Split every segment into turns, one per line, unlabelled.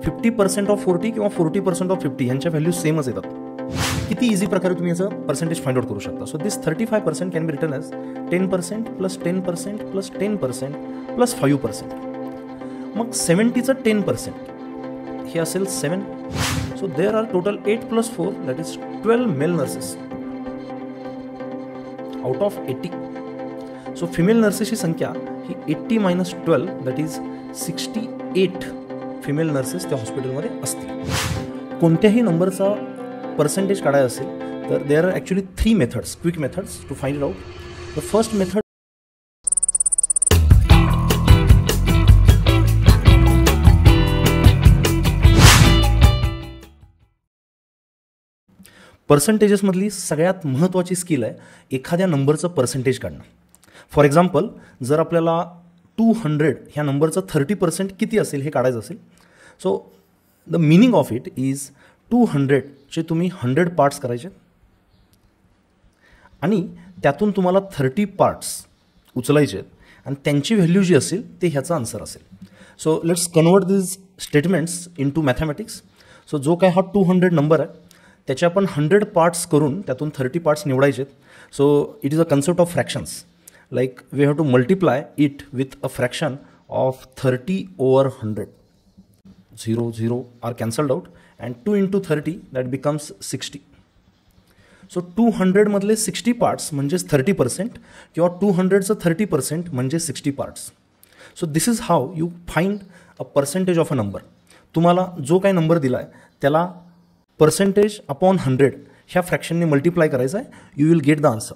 50% of 40 किंवा 40% of 50 यांच्या value सेमच येतात. किती इझी प्रकारे तुम्ही याचं पर्सेंटेज फाइंड आउट करू शकता. So this 35% can be written as 10% plus 10% plus 10% plus 5%. मग 70चं 10% हे असेल 7. So there are total 8 plus 4 that is 12 male nurses out of 80. So female नर्सेसची संख्या ही 80 minus 12 that is 68 female nurses त्या हॉस्पिटलमध्ये असतील. कोणत्याही नंबरचा पर्सेंटेज काढायचा असेल तर there are actually 3 methods, quick methods to find it out. The first method पर्सेंटेजेसमधली सगळ्यात महत्त्वाची स्किल आहे एखाद्या नंबरचं पर्सेंटेज काढणं. फॉर एक्झाम्पल जर आपल्याला 200 ह्या नंबरचं 30% किती असेल हे काढायचं असेल. So the meaning of it is 200चे तुम्ही 100 पार्ट्स करायचे आणि त्यातून तुम्हाला 30 पार्ट्स उचलायचे आणि त्यांची व्हॅल्यू जी असेल ते ह्याचा आन्सर असेल. So let's convert this statements into mathematics. So जो काय हा 200 नंबर आहे त्याचे आपण 100 पार्ट्स करून त्यातून 30 पार्ट्स निवडायचे. So it is a concept of fractions. Like we have to multiply it with a fraction of 30/100. 0 0 are cancelled out and 2 into 30 that becomes 60. So 200 मधले 60 पार्ट्स म्हणजेच 30% किंवा 200चं 30% म्हणजे 60 parts. So this is how you find a percentage of a number. तुम्हाला जो काही number दिला आहे त्याला पर्सेंटेज अपॉन 100 ह्या फ्रॅक्शनने मल्टिप्लाय करायचं आहे. You will get the answer.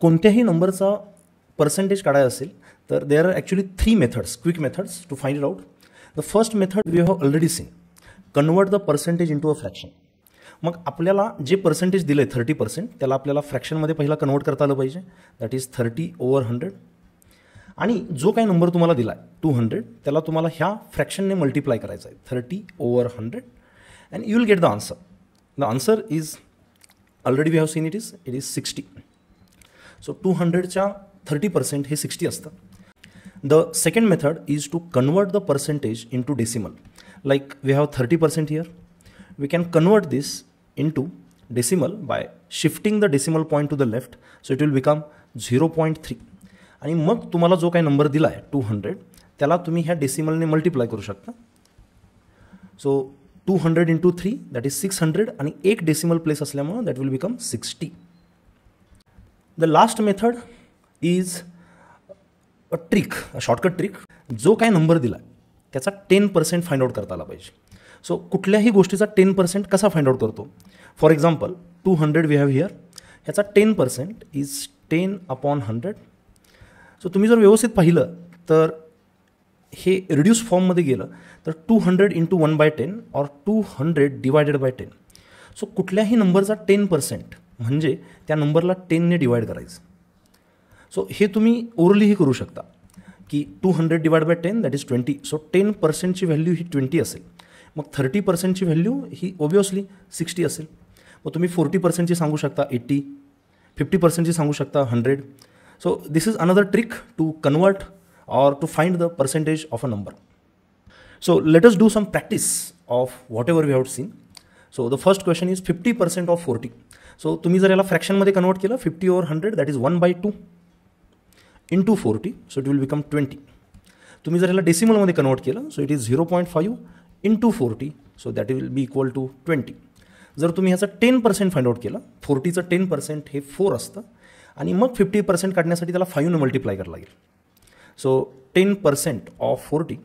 कोणत्याही नंबरचा पर्सेंटेज काढायचा असेल तर there are actually 3 methods, quick methods to find it out. The first method we have already seen, convert the percentage into a fraction. मग आपल्याला जे पर्सेंटेज दिलं आहे 30% त्याला आपल्याला फ्रॅक्शनमध्ये पहिला कन्वर्ट करता आलं पाहिजे. That is 30/100. आणि जो काही नंबर तुम्हाला दिला आहे 200 त्याला तुम्हाला ह्या फ्रॅक्शनने मल्टिप्लाय करायचं आहे 30/100 and you will get the answer. The answer is already we have seen it is 60. So 200च्या 30% हे 60 असतं. The second method is to convert the percentage into decimal. Like we have 30% here, we can convert this into decimal by shifting the decimal point to the left, so it will become 0.3. आणि मग तुम्हाला जो काही number दिला आहे 200 त्याला तुम्ही ह्या डेसिमलने मल्टिप्लाय करू शकता. सो 200 into 3 दॅट इज 600 आणि एक डेसिमल प्लेस असल्यामुळे that will become 60. The last method is a trick, a shortcut trick. जो काही नंबर दिला आहे त्याचा 10% फाइंड आउट करता आला पाहिजे. सो कुठल्याही गोष्टीचा 10% कसा फाइंड आउट करतो. For example 200 we have here, ह्याचा 10% इज 10/100. सो तुम्ही जर व्यवस्थित पाहिलं तर हे रिड्यूस फॉर्ममध्ये गेलं तर 200 into 1/10 और 200 divided by 10. सो कुठल्याही नंबरचा 10% म्हणजे त्या नंबरला 10ने डिवाइड करायचं. सो हे तुम्ही ओरलीही करू शकता की 200 divided by 10 that is 20. So 10%ची व्हॅल्यू ही 20 असेल. मग 30%ची व्हॅल्यू ही ऑब्वियसली 60 असेल. मग तुम्ही 40%ची सांगू शकता 80, 50%ची सांगू शकता 100. So this is another trick to convert or to find the percentage of a number. So let us do some practice of whatever we have seen. So the first question is 50% of 40. So तुम्ही जर याला फ्रॅक्शनमध्ये convert केलं 50/100 that is 1/2 into 40, so it will become 20. तुम्ही जर याला डेसिमलमध्ये convert केलं so it is 0.5 into 40, so that will be equal to 20. जर तुम्ही ह्याचं 10% फाइंड आउट केलं, 40चं 10% हे 4 असतं आणि मग 50% काढण्यासाठी त्याला 5ने मल्टिप्लाय करावं लागेल. सो 10% ऑफ 40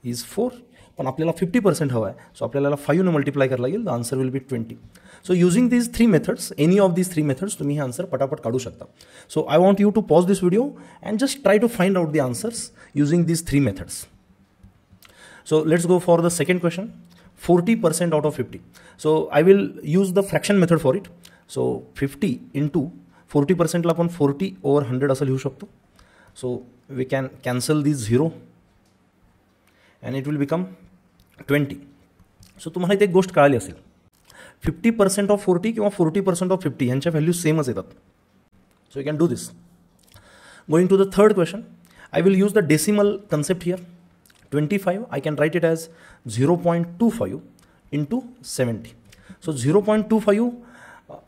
इज 4, पण आपल्याला 50% हवं आहे. सो आपल्याला 5ने मल्टिप्लाय करावं लागेल. The answer will be 20. So using these 3 methods, any of these 3 methods तुम्ही हे आन्सर पटापट काढू शकता. So I want you to pause this video and just try to find out the answers using these 3 methods. So let's go for the second question. 40% out of 50. So I will use the fraction method for it. So 50 into 40% ला आपण 40/100 असं लिहू शकतो. So we can cancel this 0 and it will become 20. So तुम्हाला इथे एक गोष्ट कळाली असेल, 50% of 40 किंवा 40% of 50 यांच्या व्हॅल्यू सेमच येतात. So you can do this. Going to the third question, I will use the decimal concept here 25, I can write it as 0.25 into 70. So 0.25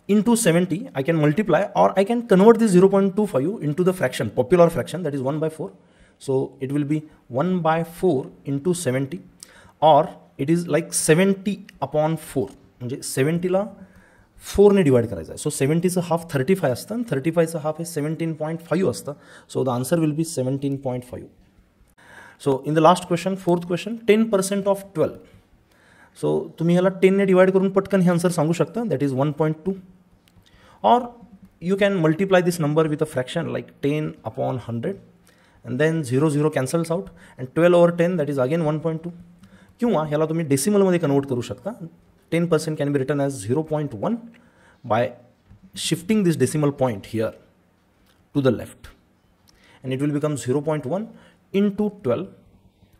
into 70, I can multiply, or I can convert this 0.25 into the fraction, popular fraction, that is 1 by 4. So it will be 1 by 4 into 70, or it is like 70 upon 4. म्हणजे 70ला 4ने divide करायचं आहे. So 70चं half 35 असतं आणि 35चं half हे 17.5 असतं. So the answer will B 17.5. So in the last question, fourth question, 10% of 12. So तुम्ही ह्याला 10ने divide करून पटकन हे आन्सर सांगू शकता, that is 1.2. Or you can multiply this number with a fraction like 10 upon 100 and then 0 cancels out and 12 over 10 that is again 1.2. किंवा ह्याला तुम्ही डेसिमलमध्ये कन्वर्ट करू शकता. 10% can be written as 0.1 by shifting this decimal point here to the left, and it will become 0.1 into 12.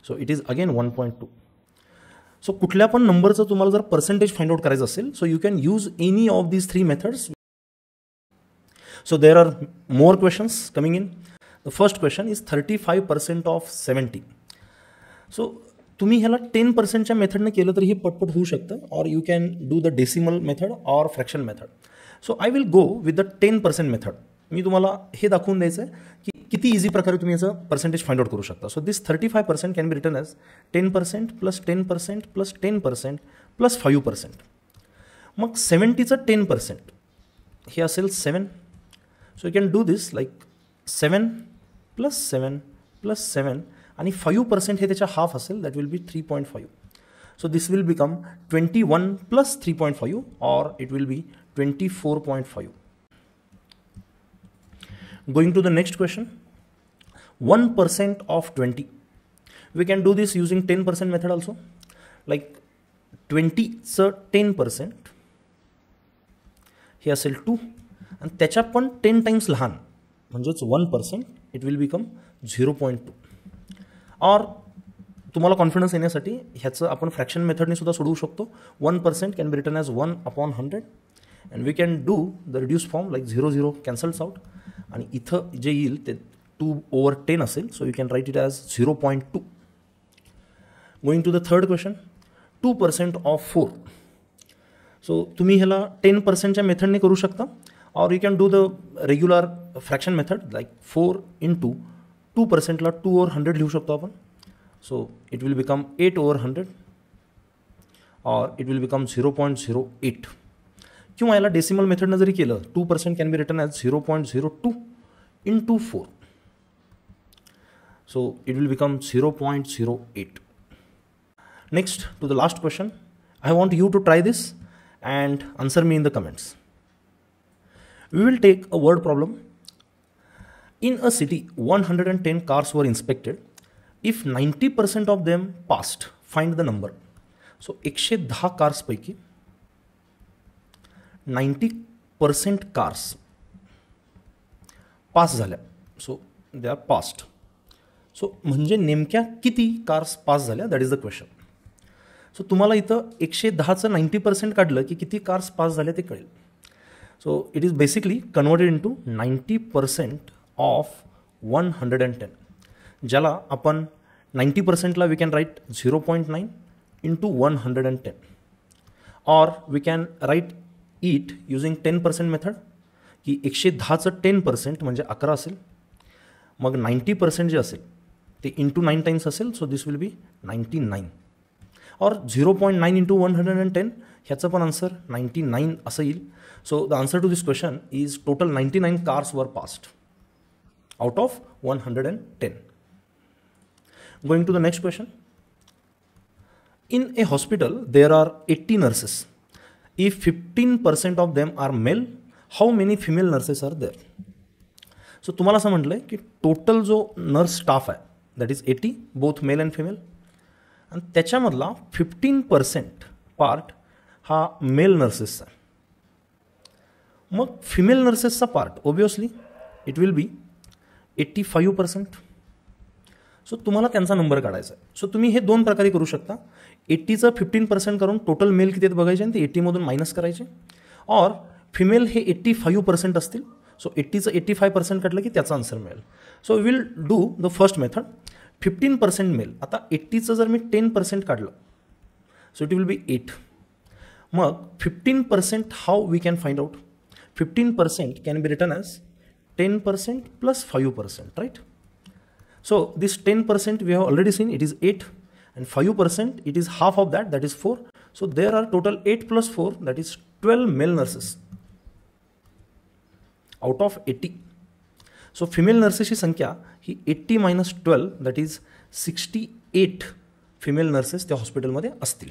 So it is again 1.2. So कुठल्या पण नंबरचं तुम्हाला जर पर्सेंटेज फाइंड आउट करायचं असेल, so you can use any of these three methods. So there are more questions coming in. The first question is 35% of 70. So तुम्ही ह्याला 10%च्या मेथडने केलं तर हे पटपट होऊ शकतं, or you can do the decimal method or fraction method. So I will go with the 10% method. मी तुम्हाला हे दाखवून द्यायचं आहे की किती इझी प्रकारे तुम्ही याचं पर्सेंटेज फाइंड आउट करू शकता. So this 35% can be written as 10% plus 10% plus 10% plus 5%. मग 70चं 10% हे असेल 7. So you can do this like 7 plus 7 plus 7 आणि 5% हे त्याच्या हाफ असेल, that will be 3.5. So this will become 21 plus 3.5 और it will be 24.5. Going to the next question, 1% of 20. We can do this using 10% method also. Like 20चं 10% हे असेल 2 आणि त्याच्या पण 10 टाइम्स लहान म्हणजेच 1%, इट विल बिकम 0.2. और तुम्हाला कॉन्फिडन्स येण्यासाठी ह्याचं आपण फ्रॅक्शन मेथडने सुद्धा सोडवू शकतो. 1% can be written as 1 upon 100 and we can do the reduce form like 0 cancels out आणि इथं जे येईल ते 2 over 10 असेल. So you can write it as 0.2. Going to the third question, 2% of 4. So तुम्ही ह्याला 10%च्या मेथडने करू शकता, or you can do the regular fraction method like 4 into 2%ला 2 over 100 लिहू शकतो आपण. So it will become 8 over 100 और इट विल बिकम 0.08. किंवा याला डेसिमल मेथडनं जरी केलं, 2% can be written as 0.02 into 4. So it will become 0.08. Next to the last question. I want you to try this and answer me in the comments. We will take a word problem. In a city, 110 cars were inspected. If 90% of them passed, find the number. So 110 cars पैकी 90% cars pass झाल्या. So they are passed. So म्हणजे नेमक्या किती cars pass झाल्या, that is the question. So तुम्हाला इथं 110चं 90% काढलं की किती कार्स पास झाले ते कळेल. So it is basically converted into 90% of 110, ज्याला आपण 90%ला वी कॅन राईट 0.9 इंटू 110, और we can write it using 10% method की 110चं 10% म्हणजे 11 असेल. मग 90% जे असेल ते इंटू 9 टाइम्स असेल. So this will be 99. और 0.9 इंटू 110 ह्याचं पण आन्सर 99 असं येईल. So the answer to this question is total 99 cars were passed out of 110. Going to the next question. In a hospital, there are 80 nurses. If 15% of them are male, how many female nurses are there? So तुम्हाला असं म्हटलं आहे की total जो nurse staff आहे that is 80, both male and female, आणि त्याच्यामधला 15% part हा मेल नर्सेसचा आहे. मग फिमेल नर्सेसचा part obviously it will be 85%. So तुम्हाला त्यांचा नंबर काढायचा आहे. सो तुम्ही हे दोन प्रकारे करू शकता. 80चं 15% करून टोटल मेल किती आहेत बघायचे आणि ते 80मधून मायनस करायचे, और फिमेल हे 85% असतील. सो 80चं 85% काढलं की त्याचा आन्सर मिळेल. So will do the first method. 15% male. आता 80चं जर मी 10% काढलं, सो इट विल बी 8. मग 15% how we can find out? 15% can be written as 10% plus 5%, right? So this 10% we have already seen, it is 8, and 5% it is half of that, that is 4. So there are total 8 plus 4, that is 12 male nurses out of 80. So female nurses ची संख्या ही 80 minus 12, that is 68 female nurses त्या हॉस्पिटलमध्ये असतील.